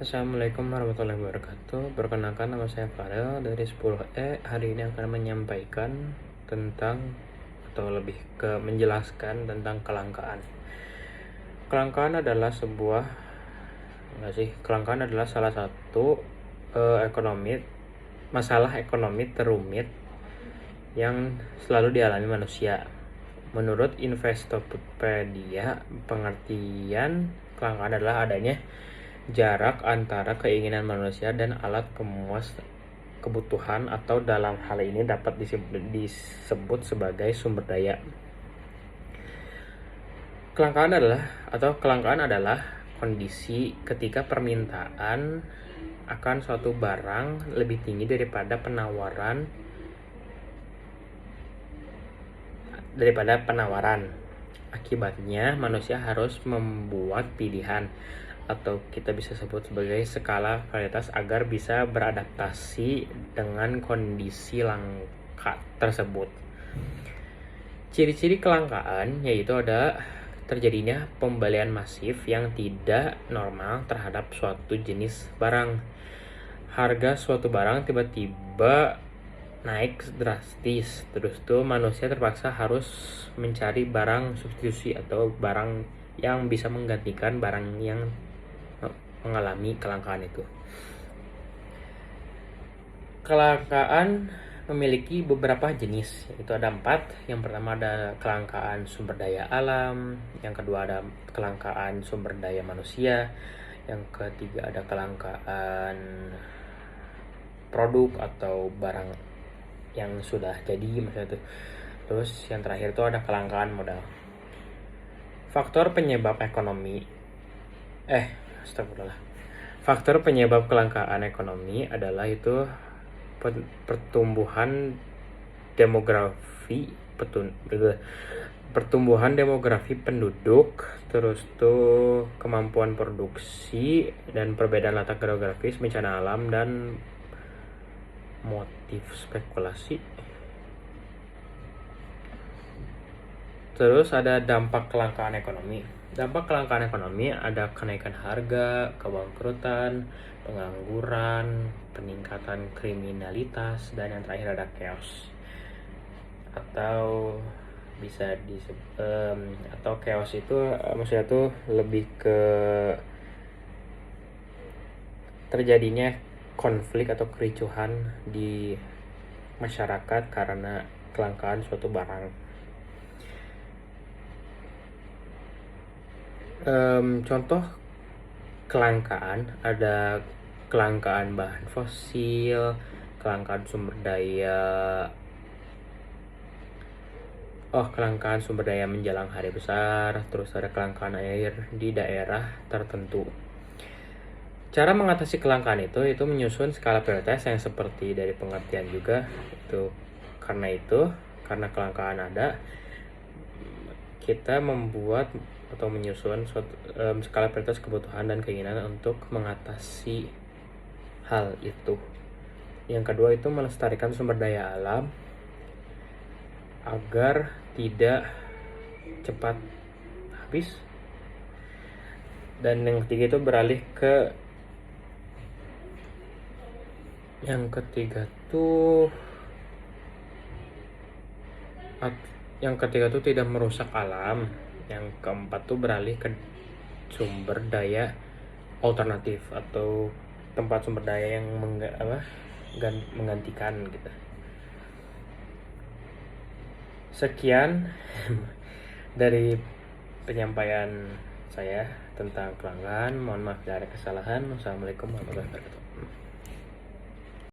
Assalamualaikum warahmatullahi wabarakatuh. Perkenalkan, nama saya Farel dari 10E. Hari ini akan menyampaikan tentang atau lebih ke menjelaskan tentang kelangkaan. Kelangkaan adalah kelangkaan adalah salah satu masalah ekonomi terumit yang selalu dialami manusia. Menurut Investopedia, pengertian kelangkaan adalah adanya jarak antara keinginan manusia dan alat pemuas kebutuhan, atau dalam hal ini dapat disebut sebagai sumber daya. Kelangkaan adalah kondisi ketika permintaan akan suatu barang lebih tinggi daripada penawaran. Akibatnya manusia harus membuat pilihan, atau kita bisa sebut sebagai skala prioritas, agar bisa beradaptasi dengan kondisi langka tersebut. Ciri-ciri kelangkaan yaitu ada terjadinya pembelian masif yang tidak normal terhadap suatu jenis barang. Harga suatu barang tiba-tiba naik drastis, terus tuh manusia terpaksa harus mencari barang substitusi atau barang yang bisa menggantikan barang yang mengalami kelangkaan itu. Kelangkaan memiliki beberapa jenis, yaitu ada 4. Yang pertama ada kelangkaan sumber daya alam, yang kedua ada kelangkaan sumber daya manusia, yang ketiga ada kelangkaan produk atau barang yang sudah jadi maksudnya itu. Terus yang terakhir itu ada kelangkaan modal. Faktor penyebab kelangkaan ekonomi adalah itu pertumbuhan demografi penduduk, terus tuh kemampuan produksi dan perbedaan latar geografis, bencana alam, dan motif spekulasi. Terus ada dampak kelangkaan ekonomi. Dampak kelangkaan ekonomi ada kenaikan harga, kebangkrutan, pengangguran, peningkatan kriminalitas, dan yang terakhir ada chaos. Atau bisa atau chaos itu maksudnya tuh lebih ke terjadinya konflik atau kericuhan di masyarakat karena kelangkaan suatu barang. Contoh kelangkaan ada kelangkaan bahan fosil, kelangkaan sumber daya menjelang hari besar, terus ada kelangkaan air di daerah tertentu. Cara mengatasi kelangkaan itu menyusun skala prioritas yang seperti dari pengertian juga itu. Karena kelangkaan ada, kita membuat atau menyusun skala prioritas kebutuhan dan keinginan untuk mengatasi hal itu. Yang kedua itu melestarikan sumber daya alam agar tidak cepat habis. Dan yang ketiga itu beralih ke yang ketiga tuh tidak merusak alam. Yang keempat tuh beralih ke sumber daya alternatif atau tempat sumber daya yang menggantikan gitu. Sekian dari penyampaian saya tentang kelangkaan. Mohon maaf dari kesalahan. Wassalamualaikum warahmatullahi wabarakatuh.